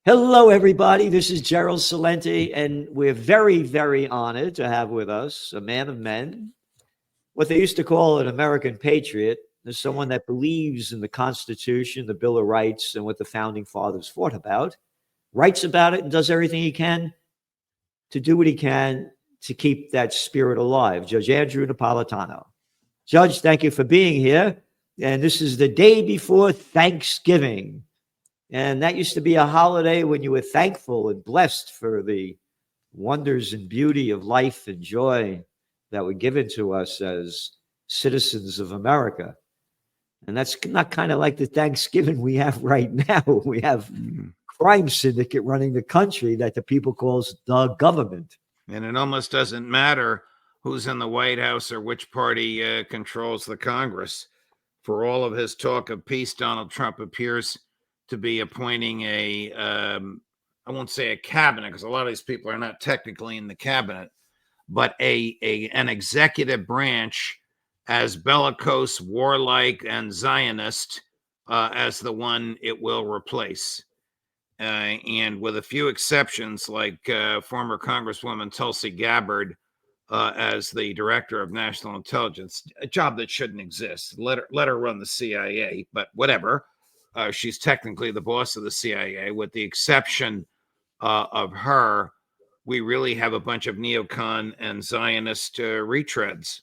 Hello, everybody. This is Gerald Celente, and we're very, very honored to have with us a man of men, what they used to call an American patriot. There's someone that believes in the Constitution, the Bill of Rights, and what the founding fathers fought about, writes about it, and does everything he can to do what he can to keep that spirit alive. Judge Andrew Napolitano. Judge, thank you for being here. And this is the day before Thanksgiving. And that used to be a holiday when you were thankful and blessed for the wonders and beauty of life and joy that were given to us as citizens of America. And that's not kind of like the Thanksgiving we have right now. We have crime syndicate running the country that the people calls the government. And it almost doesn't matter who's in the White House or which party controls the Congress. For all of his talk of peace, Donald Trump appears to be appointing I won't say a cabinet, because a lot of these people are not technically in the cabinet, but an executive branch as bellicose, warlike, and Zionist as the one it will replace. And with a few exceptions, like former Congresswoman Tulsi Gabbard as the director of national intelligence, a job that shouldn't exist. Let her run the CIA, but whatever. She's technically the boss of the CIA. With the exception of her, we really have a bunch of neocon and Zionist retreads.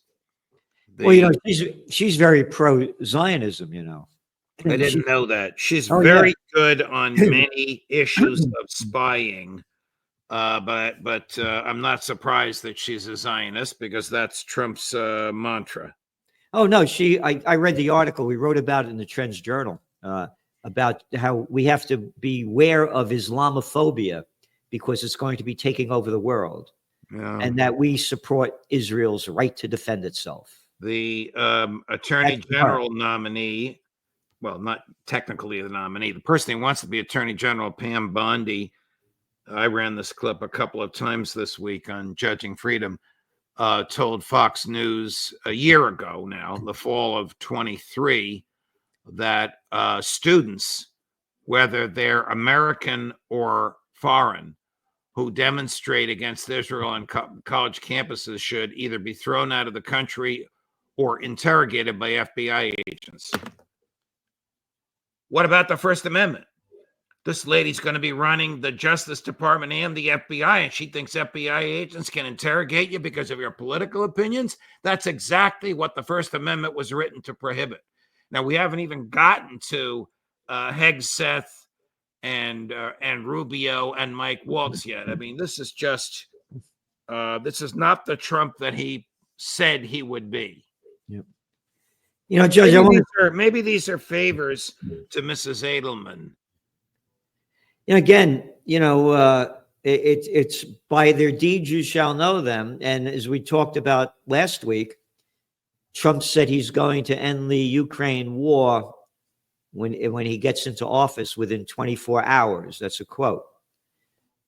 She's very pro-Zionism, I didn't know that. She's very good on many issues of spying, but I'm not surprised that she's a Zionist, because that's Trump's mantra. Oh, no, I read the article. We wrote about it in the Trends Journal. About how we have to beware of Islamophobia because it's going to be taking over the world, and that we support Israel's right to defend itself. The Attorney General nominee, well, not technically the nominee, the person who wants to be Attorney General, Pam Bondi, I ran this clip a couple of times this week on Judging Freedom, told Fox News a year ago now, the fall of 23, that students, whether they're American or foreign, who demonstrate against Israel on college campuses should either be thrown out of the country or interrogated by FBI agents. What about the First Amendment? This lady's going to be running the Justice Department and the FBI, and she thinks FBI agents can interrogate you because of your political opinions? That's exactly what the First Amendment was written to prohibit. Now, we haven't even gotten to Hegseth and Rubio and Mike Waltz yet. I mean, this is not the Trump that he said he would be. Yep. Judge, maybe these are favors to Mrs. Edelman. Again, it's by their deeds you shall know them. And as we talked about last week, Trump said he's going to end the Ukraine war when he gets into office within 24 hours. That's a quote.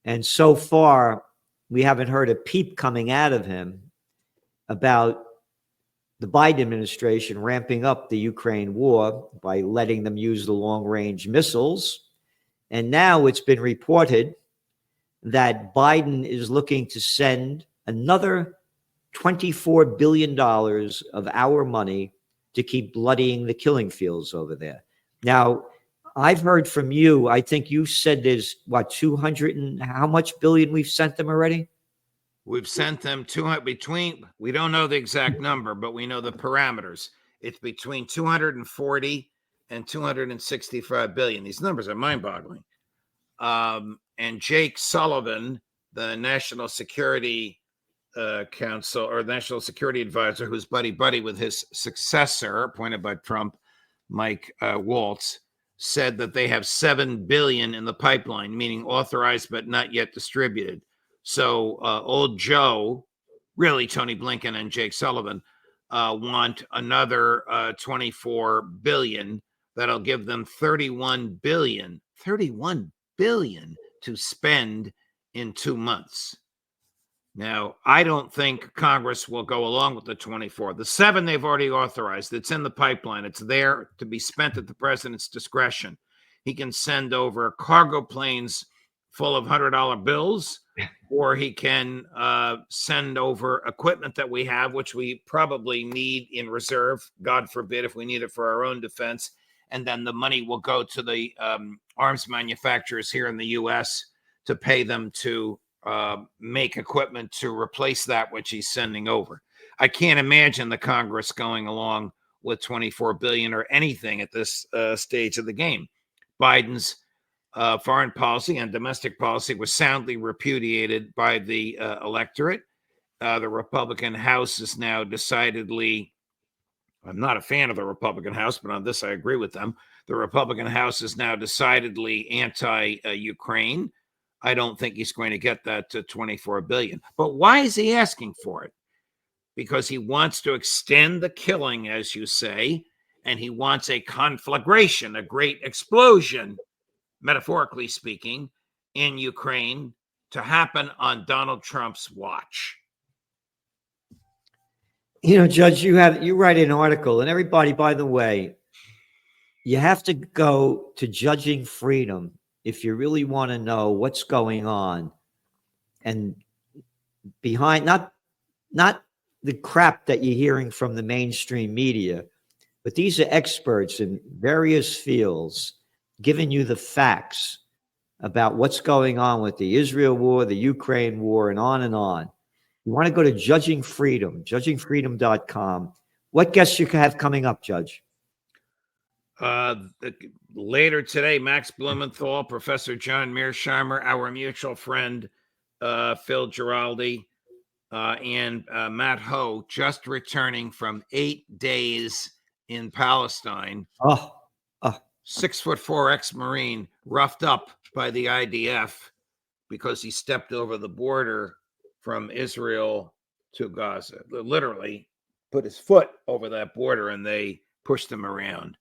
And so far, we haven't heard a peep coming out of him about the Biden administration ramping up the Ukraine war by letting them use the long-range missiles. And now it's been reported that Biden is looking to send another $24 billion of our money to keep bloodying the killing fields over there. Now, I've heard from you, I think you said there's 200 and how much billion we've sent them already? We've sent them we don't know the exact number, but we know the parameters. It's between 240 and 265 billion. These numbers are mind-boggling. And Jake Sullivan, the National Security Council or National Security Advisor, who's buddy with his successor appointed by Trump, Mike Waltz, said that they have 7 billion in the pipeline, meaning authorized but not yet distributed. So old Joe, really Tony Blinken and Jake Sullivan, want another 24 billion. That'll give them 31 billion to spend in 2 months. Now, I don't think Congress will go along with the 24. The 7 they've already authorized. It's in the pipeline. It's there to be spent at the president's discretion. He can send over cargo planes full of $100 bills, or he can send over equipment that we have, which we probably need in reserve, God forbid, if we need it for our own defense. And then the money will go to the arms manufacturers here in the U.S. to pay them to make equipment to replace that which he's sending over. I can't imagine the Congress going along with $24 billion or anything at this stage of the game. Biden's foreign policy and domestic policy was soundly repudiated by the electorate. The Republican House is now decidedly, I'm not a fan of the Republican House, but on this I agree with them. The Republican House is now decidedly anti-Ukraine. I don't think he's going to get that to $24 billion. But why is he asking for it? Because he wants to extend the killing, as you say, and he wants a conflagration, a great explosion, metaphorically speaking, in Ukraine to happen on Donald Trump's watch. You know, Judge, you write an article, and everybody, by the way, you have to go to Judging Freedom if you really want to know what's going on, and behind not the crap that you're hearing from the mainstream media, but these are experts in various fields giving you the facts about what's going on with the Israel war, the Ukraine war, and on and on. You want to go to Judging Freedom, judgingfreedom.com. What guests you have coming up, Judge? Later today, Max Blumenthal, Professor John Mearsheimer, our mutual friend, Phil Giraldi, and Matt Ho, just returning from 8 days in Palestine. 6'4" ex-Marine, roughed up by the IDF because he stepped over the border from Israel to Gaza. Literally put his foot over that border and they pushed him around.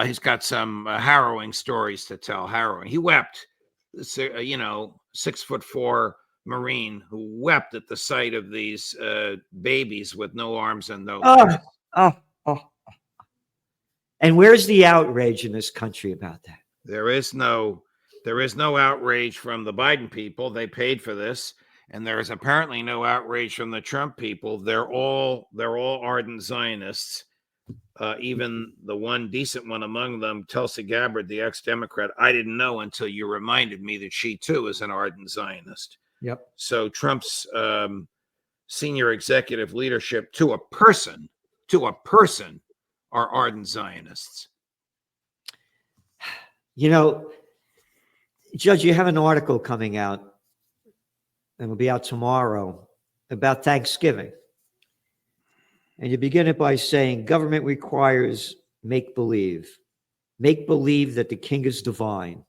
He's got some harrowing stories to tell. Harrowing. He wept, 6'4" Marine who wept at the sight of these babies with no arms and no legs. And where's the outrage in this country about that? There is no outrage from the Biden people. They paid for this, and there is apparently no outrage from the Trump people. They're all ardent Zionists. Even the one decent one among them, Tulsi Gabbard, the ex-Democrat, I didn't know until you reminded me that she too is an ardent Zionist. Yep. So Trump's senior executive leadership, to a person, are ardent Zionists. You know, Judge, you have an article coming out, and will be out tomorrow, about Thanksgiving. And you begin it by saying, government requires make-believe. Make-believe that the king is divine.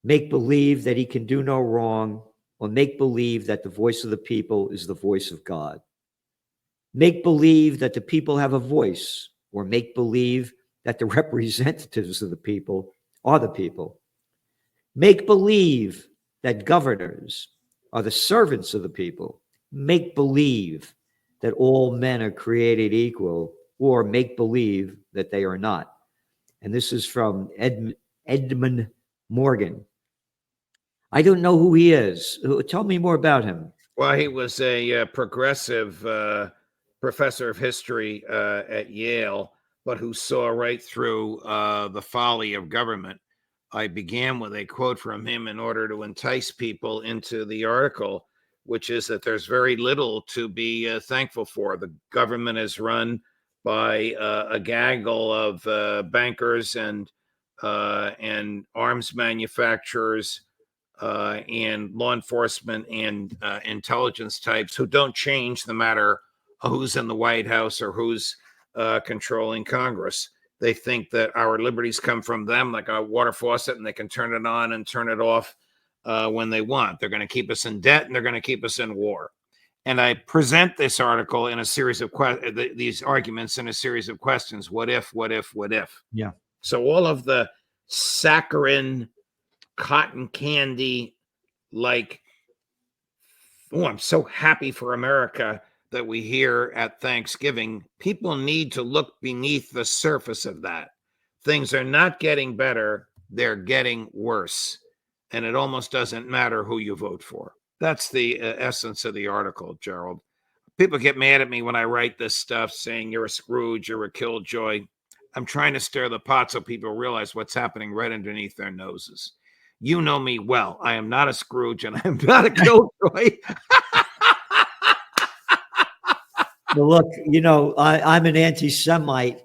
Make-believe that he can do no wrong, or make-believe that the voice of the people is the voice of God. Make-believe that the people have a voice, or make-believe that the representatives of the people are the people. Make-believe that governors are the servants of the people. Make-believe that all men are created equal, or make-believe that they are not. And this is from Edmund Morgan. I don't know who he is. Tell me more about him. Well, he was a progressive professor of history at Yale, but who saw right through the folly of government. I began with a quote from him in order to entice people into the article, which is that there's very little to be thankful for. The government is run by a gaggle of bankers and arms manufacturers and law enforcement and intelligence types who don't change no matter who's in the White House or who's controlling Congress. They think that our liberties come from them like a water faucet, and they can turn it on and turn it off when they want. They're going to keep us in debt, and they're going to keep us in war. And I present this article in a series of these arguments in a series of questions. What if, what if, what if? Yeah. So all of the saccharine, cotton candy, like, oh, I'm so happy for America that we hear at Thanksgiving, people need to look beneath the surface of that. Things are not getting better. They're getting worse. and it almost doesn't matter who you vote for. That's the essence of the article, Gerald. People get mad at me when I write this stuff saying you're a Scrooge, you're a killjoy. I'm trying to stir the pot so people realize what's happening right underneath their noses. You know me well. I am not a Scrooge and I am not a killjoy. Well, look, I'm an anti-Semite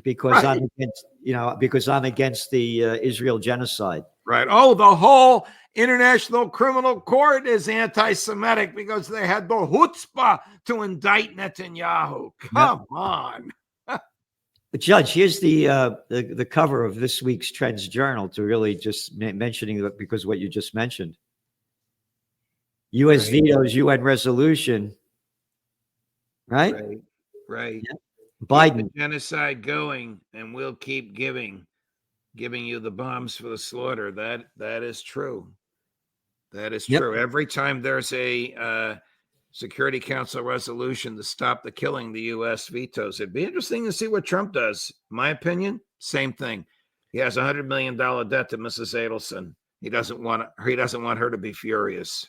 because Right. I'm against the Israel genocide. Right. Oh, the whole International Criminal Court is anti-Semitic because they had the chutzpah to indict Netanyahu. Come on. But Judge, here's the cover of this week's Trends Journal to really just mentioning that because of what you just mentioned. U.S. vetoes UN resolution. Right? Right. Yeah. Biden. Keep the genocide going, and we'll keep giving you the bombs for the slaughter. That is true. That is true. Every time there's a Security Council resolution to stop the killing, the U.S. vetoes. It'd be interesting to see what Trump does. My opinion, same thing. He has $100 million debt to Mrs. Adelson. He doesn't want her to be furious.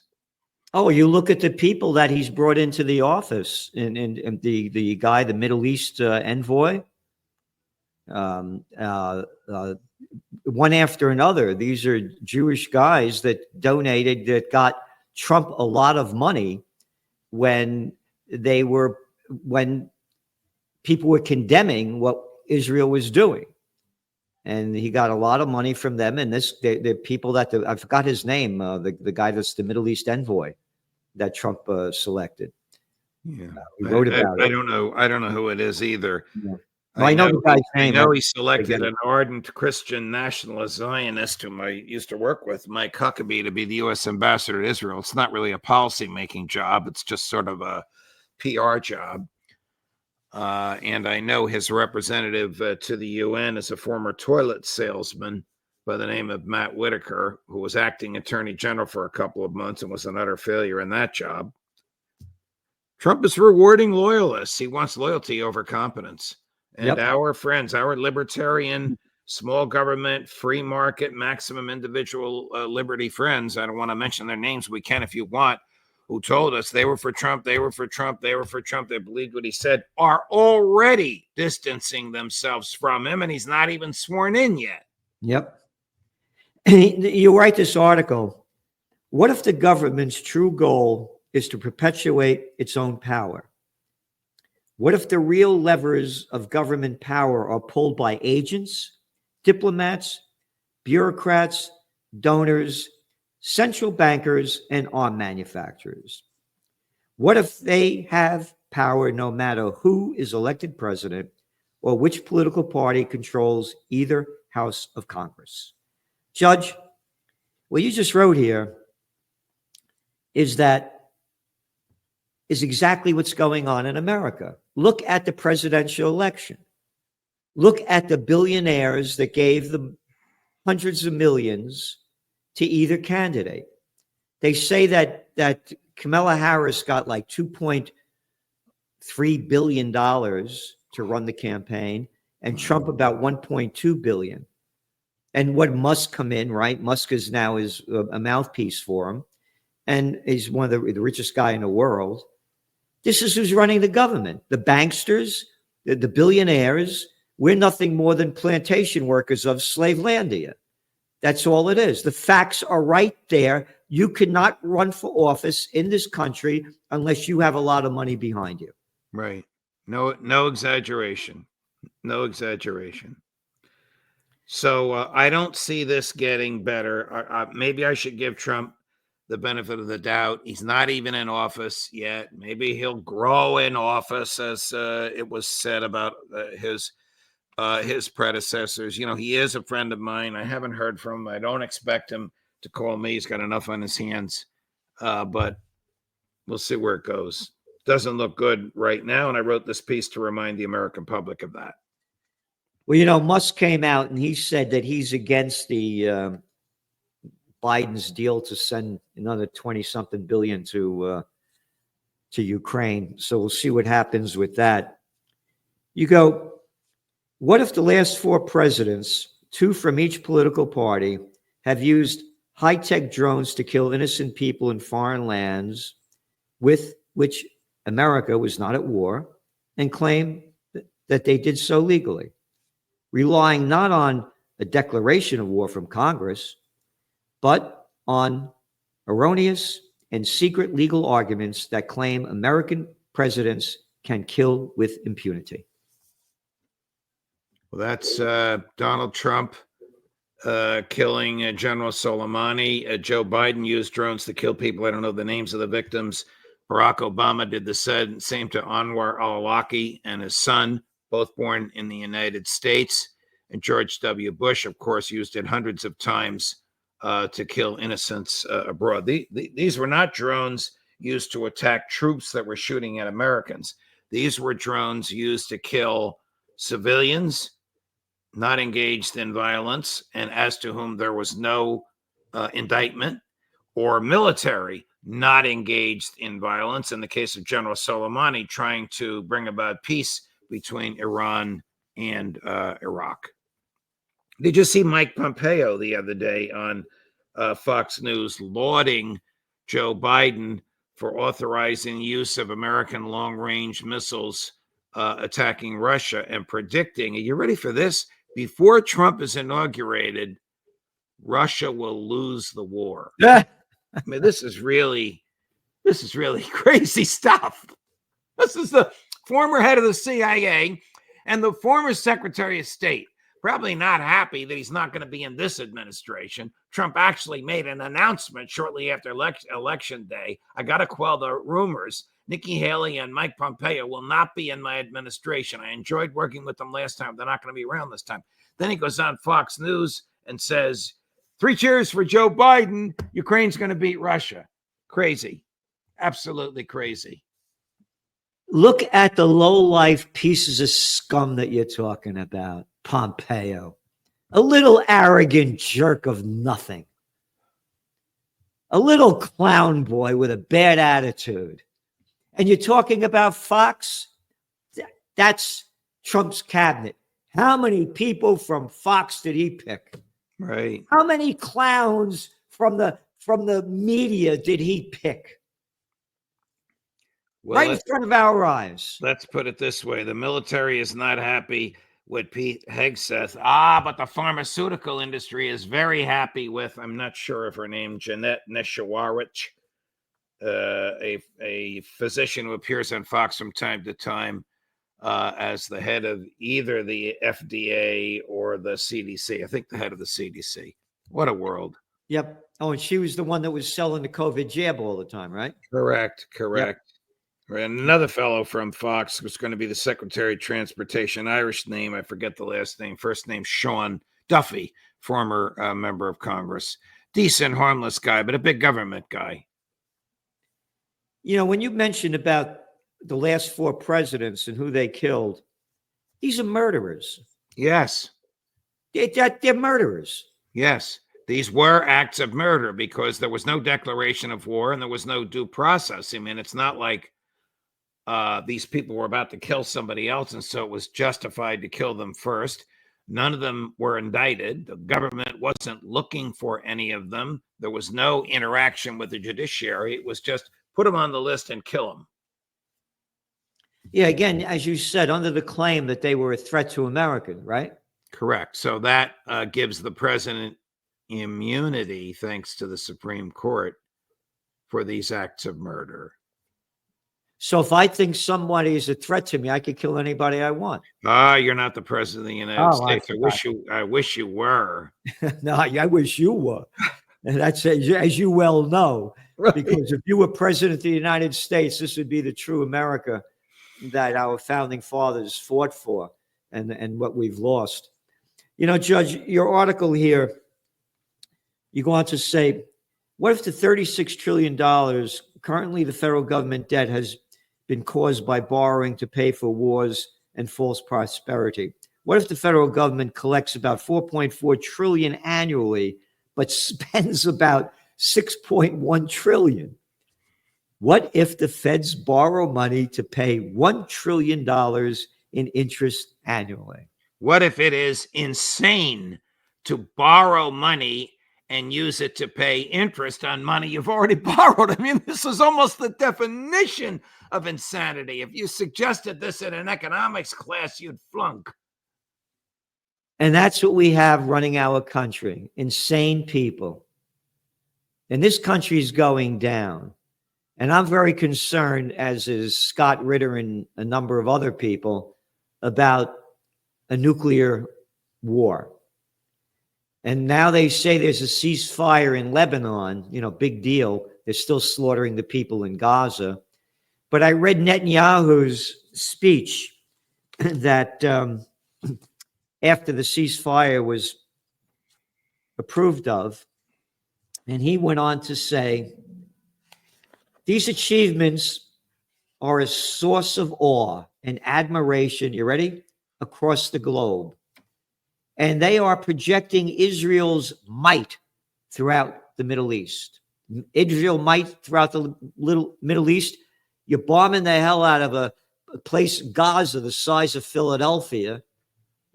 Oh, you look at the people that he's brought into the office, and the guy, the Middle East envoy, one after another. These are Jewish guys that donated, that got Trump a lot of money when people were condemning what Israel was doing. And he got a lot of money from them. And the people that I forgot his name, the guy that's the Middle East envoy that Trump selected. Yeah, he wrote about it. I don't know who it is either. Yeah. Well, I know the guy's name. I know he selected an ardent Christian nationalist Zionist whom I used to work with, Mike Huckabee, to be the U.S. ambassador to Israel. It's not really a policy-making job. It's just sort of a PR job. And I know his representative to the UN is a former toilet salesman by the name of Matt Whitaker, who was acting attorney general for a couple of months and was an utter failure in that job. Trump is rewarding loyalists. He wants loyalty over competence. And our friends, our libertarian, small government, free market, maximum individual liberty friends, I don't want to mention their names. We can if you want, who told us they were for Trump, they were for Trump, they were for Trump, they believed what he said, are already distancing themselves from him, and he's not even sworn in yet. Yep. You write this article. What if the government's true goal is to perpetuate its own power? What if the real levers of government power are pulled by agents, diplomats, bureaucrats, donors, central bankers, and arm manufacturers? What if they have power no matter who is elected president or which political party controls either house of Congress? Judge, what you just wrote here is exactly what's going on in America. Look at the presidential election. Look at the billionaires that gave them hundreds of millions to either candidate. They say that Kamala Harris got like $2.3 billion to run the campaign, and Trump about $1.2 billion. And what Musk come in, right? Musk is now a mouthpiece for him, and he's one of the richest guy in the world. This is who's running the government. The banksters, the billionaires. We're nothing more than plantation workers of Slavelandia. That's all it is. The facts are right there. You cannot run for office in this country unless you have a lot of money behind you. Right. No exaggeration. No exaggeration. So I don't see this getting better. Maybe I should give Trump the benefit of the doubt. He's not even in office yet. Maybe he'll grow in office, as it was said about his predecessors. You know, he is a friend of mine. I haven't heard from him. I don't expect him to call me. He's got enough on his hands. But we'll see where it goes. Doesn't look good right now. And I wrote this piece to remind the American public of that. Well, you know, Musk came out and he said that he's against the Biden's deal to send another 20-something billion to Ukraine. So we'll see what happens with that. You go, what if the last four presidents, two from each political party, have used high-tech drones to kill innocent people in foreign lands with which America was not at war, and claim that they did so legally, relying not on a declaration of war from Congress, but on erroneous and secret legal arguments that claim American presidents can kill with impunity. Well, that's Donald Trump killing General Soleimani. Joe Biden used drones to kill people. I don't know the names of the victims. Barack Obama did the same to Anwar al-Awlaki and his son, both born in the United States. And George W. Bush, of course, used it hundreds of times to kill innocents abroad. These were not drones used to attack troops that were shooting at Americans. These were drones used to kill civilians not engaged in violence and as to whom there was no indictment, or military not engaged in violence. In the case of General Soleimani, trying to bring about peace between Iran and Iraq. Did you see Mike Pompeo the other day on Fox News lauding Joe Biden for authorizing use of American long-range missiles attacking Russia, and predicting, are you ready for this? Before Trump is inaugurated, Russia will lose the war. I mean, this is really crazy stuff. This is the former head of the CIA and the former Secretary of State. Probably not happy that he's not going to be in this administration. Trump actually made an announcement shortly after election day. I got to quell the rumors. Nikki Haley and Mike Pompeo will not be in my administration. I enjoyed working with them last time. They're not going to be around this time. Then he goes on Fox News and says, 3 cheers for Joe Biden. Ukraine's going to beat Russia. Crazy. Absolutely crazy. Look at the low-life pieces of scum that you're talking about. Pompeo, a little arrogant jerk of nothing, a little clown boy with a bad attitude. And you're talking about Fox? That's Trump's cabinet. How many people from Fox did he pick? Right. How many clowns from the media did he pick? Well, right in front of our eyes. Let's put it this way. The military is not happy with Pete Hegseth. But the pharmaceutical industry is very happy with, I'm not sure of her name, Jeanette Neshawarich, a physician who appears on Fox from time to time as the head of either the FDA or the CDC. I think the head of the CDC. What a world. Yep. Oh, and she was the one that was selling the COVID jab all the time, right? Correct. Yep. And another fellow from Fox was going to be the Secretary of Transportation, Irish name, I forget the last name, first name Sean Duffy, former member of Congress. Decent, harmless guy, but a big government guy. You know, when you mentioned about the last 4 presidents and who they killed, these are murderers. Yes. They're murderers. Yes. These were acts of murder because there was no declaration of war and there was no due process. I mean, it's not like these people were about to kill somebody else, and so it was justified to kill them first. None of them were indicted. The government wasn't looking for any of them. There was no interaction with the judiciary. It was just put them on the list and kill them. Yeah, again, as you said, under the claim that they were a threat to America, right? Correct. So that gives the president immunity, thanks to the Supreme Court, for these acts of murder. So if I think somebody is a threat to me, I could kill anybody I want. You're not the president of the United States. I wish you were. No, I wish you were. And that's as you well know, right. Because if you were president of the United States, this would be the true America that our founding fathers fought for, and what we've lost. You know, Judge, your article here, you go on to say, what if the $36 trillion currently the federal government debt has been caused by borrowing to pay for wars and false prosperity? What if the federal government collects about $4.4 trillion annually, but spends about $6.1 trillion? What if the feds borrow money to pay $1 trillion in interest annually? What if it is insane to borrow money and use it to pay interest on money you've already borrowed. I mean, this is almost the definition of insanity. If you suggested this in an economics class, you'd flunk. And that's what we have running our country, insane people. And this country is going down. And I'm very concerned, as is Scott Ritter and a number of other people, about a nuclear war. And now they say there's a ceasefire in Lebanon, big deal. They're still slaughtering the people in Gaza. But I read Netanyahu's speech that after the ceasefire was approved of, and he went on to say, these achievements are a source of awe and admiration, you ready? Across the globe. And they are projecting Israel's might throughout the Middle East. Israel might throughout the Middle East. You're bombing the hell out of a place, Gaza, the size of Philadelphia,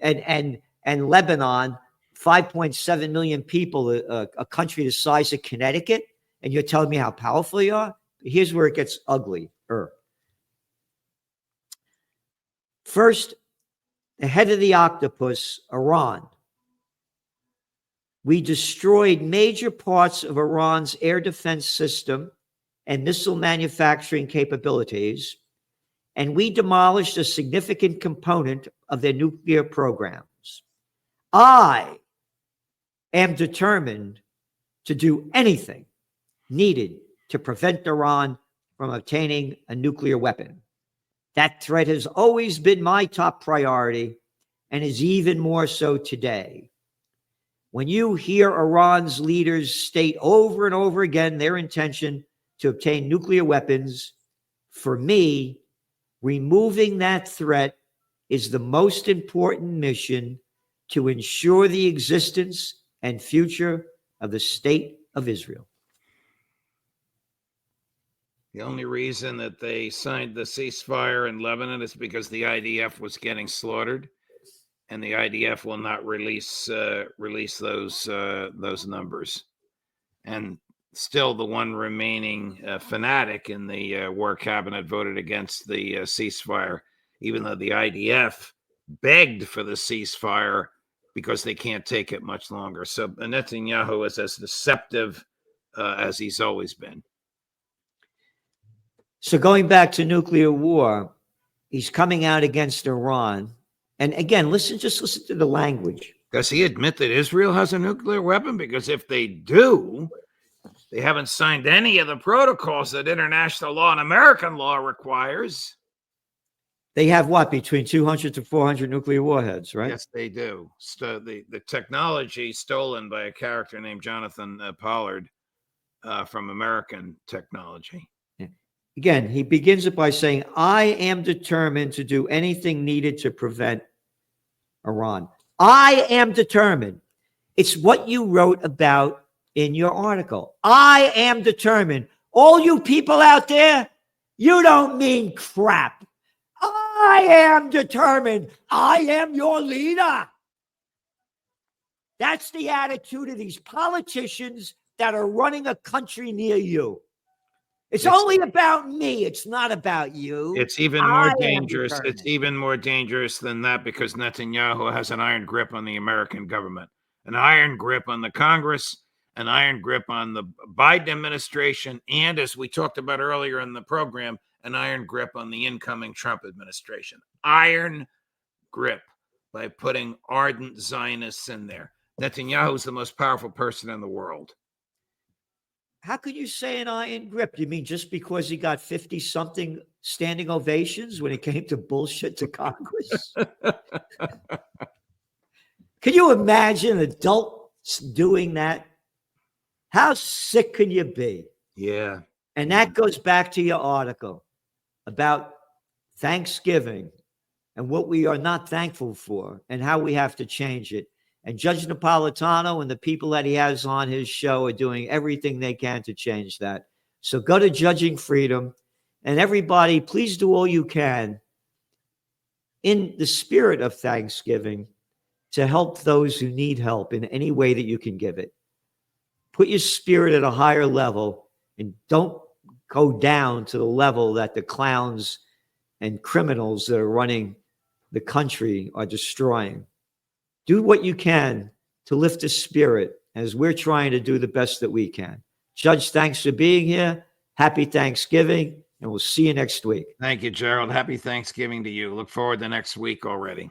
and Lebanon, 5.7 million people, a country the size of Connecticut, and you're telling me how powerful you are? Here's where it gets ugly. First, the head of the octopus, Iran. We destroyed major parts of Iran's air defense system and missile manufacturing capabilities, and we demolished a significant component of their nuclear programs. I am determined to do anything needed to prevent Iran from obtaining a nuclear weapon. That threat has always been my top priority and is even more so today. When you hear Iran's leaders state over and over again their intention to obtain nuclear weapons, for me, removing that threat is the most important mission to ensure the existence and future of the state of Israel. The only reason that they signed the ceasefire in Lebanon is because the IDF was getting slaughtered, and the IDF will not release those numbers. And still, the one remaining fanatic in the war cabinet voted against the ceasefire, even though the IDF begged for the ceasefire because they can't take it much longer. So Netanyahu is as deceptive as he's always been. So going back to nuclear war, he's coming out against Iran. And again, just listen to the language. Does he admit that Israel has a nuclear weapon? Because if they do, they haven't signed any of the protocols that international law and American law requires. They have what, between 200 to 400 nuclear warheads, right? Yes, they do. So the technology stolen by a character named Jonathan Pollard from American technology. Again, he begins it by saying, I am determined to do anything needed to prevent Iran. I am determined. It's what you wrote about in your article. I am determined. All you people out there, you don't mean crap. I am determined. I am your leader. That's the attitude of these politicians that are running a country near you. It's only about me. It's not about you. It's even more dangerous. It's even more dangerous than that, because Netanyahu has an iron grip on the American government, an iron grip on the Congress, an iron grip on the Biden administration, and, as we talked about earlier in the program, an iron grip on the incoming Trump administration. Iron grip by putting ardent Zionists in there. Netanyahu is the most powerful person in the world. How could you say an iron grip? You mean just because he got 50-something standing ovations when it came to bullshit to Congress? Can you imagine adults doing that? How sick can you be? Yeah. And that goes back to your article about Thanksgiving and what we are not thankful for and how we have to change it. And Judge Napolitano and the people that he has on his show are doing everything they can to change that. So go to Judging Freedom, and everybody, please do all you can in the spirit of Thanksgiving to help those who need help in any way that you can give it. put your spirit at a higher level and don't go down to the level that the clowns and criminals that are running the country are destroying. Do what you can to lift the spirit as we're trying to do the best that we can. Judge, thanks for being here. Happy Thanksgiving, and we'll see you next week. Thank you, Gerald. Happy Thanksgiving to you. Look forward to next week already.